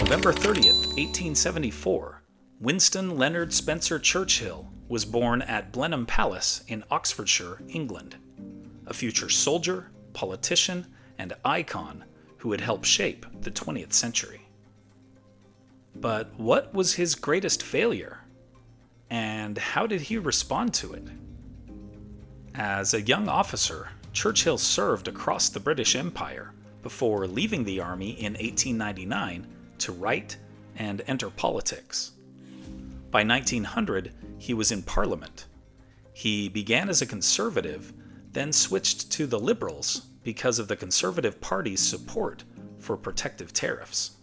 November 30th, 1874, Winston Leonard Spencer Churchill was born at Blenheim Palace in Oxfordshire, England. A future soldier, politician, and icon who would help shape the 20th century. But what was his greatest failure? And how did he respond to it? As a young officer, Churchill served across the British Empire before leaving the army in 1899 to write and enter politics. By 1900, he was in Parliament. He began as a conservative, then switched to the Liberals because of the Conservative Party's support for protective tariffs.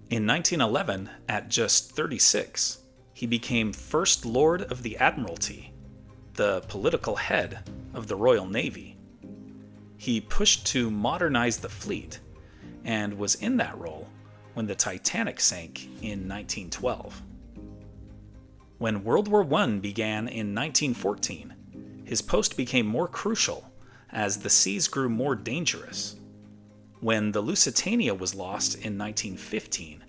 In 1911, at just 36, he became First Lord of the Admiralty, the political head of the Royal Navy. He pushed to modernize the fleet and was in that role when the Titanic sank in 1912. When World War I began in 1914, his post became more crucial as the seas grew more dangerous. When the Lusitania was lost in 1915,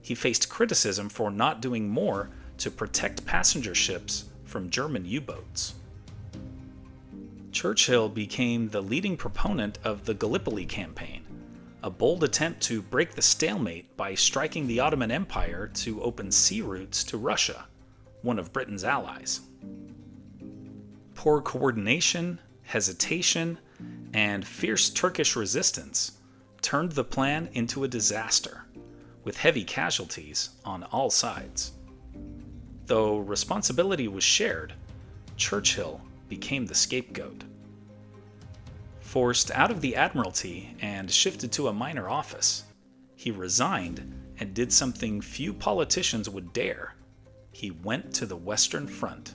he faced criticism for not doing more to protect passenger ships from German U-boats. Churchill became the leading proponent of the Gallipoli campaign, a bold attempt to break the stalemate by striking the Ottoman Empire to open sea routes to Russia, one of Britain's allies. Poor coordination, hesitation, and fierce Turkish resistance turned the plan into a disaster, with heavy casualties on all sides. Though responsibility was shared, Churchill became the scapegoat. Forced out of the Admiralty and shifted to a minor office, he resigned and did something few politicians would dare. He went to the Western Front.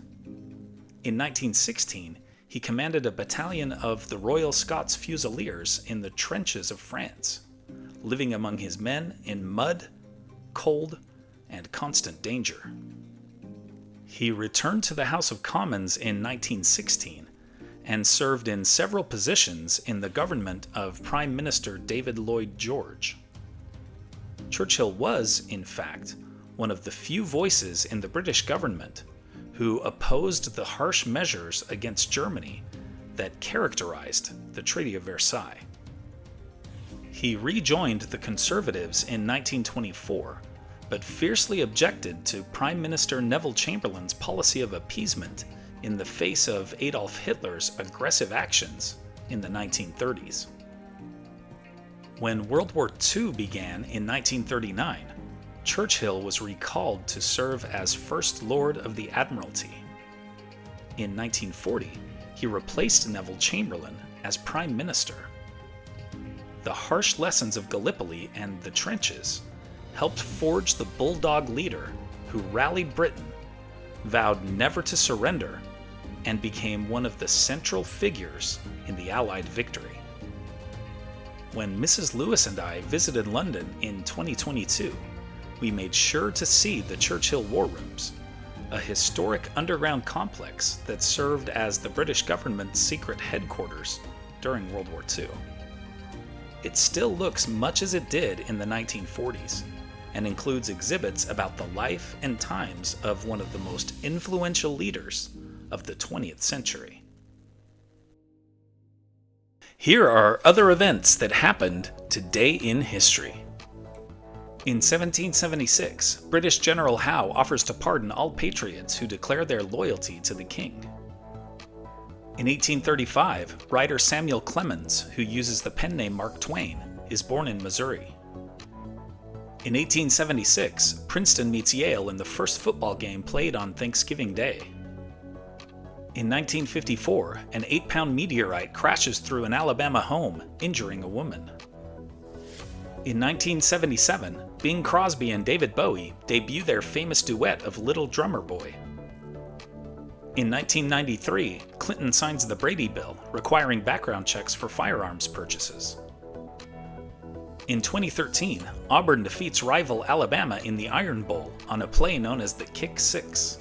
In 1916, he commanded a battalion of the Royal Scots Fusiliers in the trenches of France, living among his men in mud, cold, and constant danger. He returned to the House of Commons in 1916 and served in several positions in the government of Prime Minister David Lloyd George. Churchill was, in fact, one of the few voices in the British government who opposed the harsh measures against Germany that characterized the Treaty of Versailles. He rejoined the Conservatives in 1924, but fiercely objected to Prime Minister Neville Chamberlain's policy of appeasement in the face of Adolf Hitler's aggressive actions in the 1930s. When World War II began in 1939, Churchill was recalled to serve as First Lord of the Admiralty. In 1940, he replaced Neville Chamberlain as Prime Minister. The harsh lessons of Gallipoli and the trenches helped forge the bulldog leader who rallied Britain, vowed never to surrender, and became one of the central figures in the Allied victory. When Mrs. Lewis and I visited London in 2022, we made sure to see the Churchill War Rooms, a historic underground complex that served as the British government's secret headquarters during World War II. It still looks much as it did in the 1940s, and includes exhibits about the life and times of one of the most influential leaders of the 20th century. Here are other events that happened today in history. In 1776, British General Howe offers to pardon all patriots who declare their loyalty to the king. In 1835, writer Samuel Clemens, who uses the pen name Mark Twain, is born in Missouri. In 1876, Princeton meets Yale in the first football game played on Thanksgiving Day. In 1954, an 8-pound meteorite crashes through an Alabama home, injuring a woman. In 1977, Bing Crosby and David Bowie debut their famous duet of Little Drummer Boy. In 1993, Clinton signs the Brady Bill, requiring background checks for firearms purchases. In 2013, Auburn defeats rival Alabama in the Iron Bowl on a play known as the Kick Six.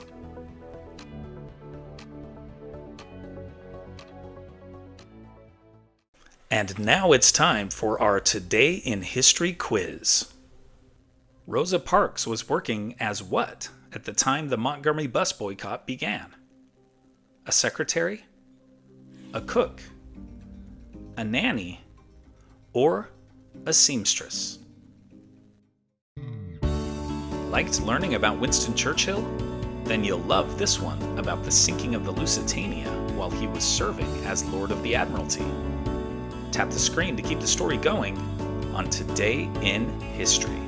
And now it's time for our Today in History quiz. Rosa Parks was working as what at the time the Montgomery bus boycott began? A secretary? A cook? A nanny? Or a seamstress? Liked learning about Winston Churchill? Then you'll love this one about the sinking of the Lusitania while he was serving as Lord of the Admiralty. Tap the screen to keep the story going on Today in History.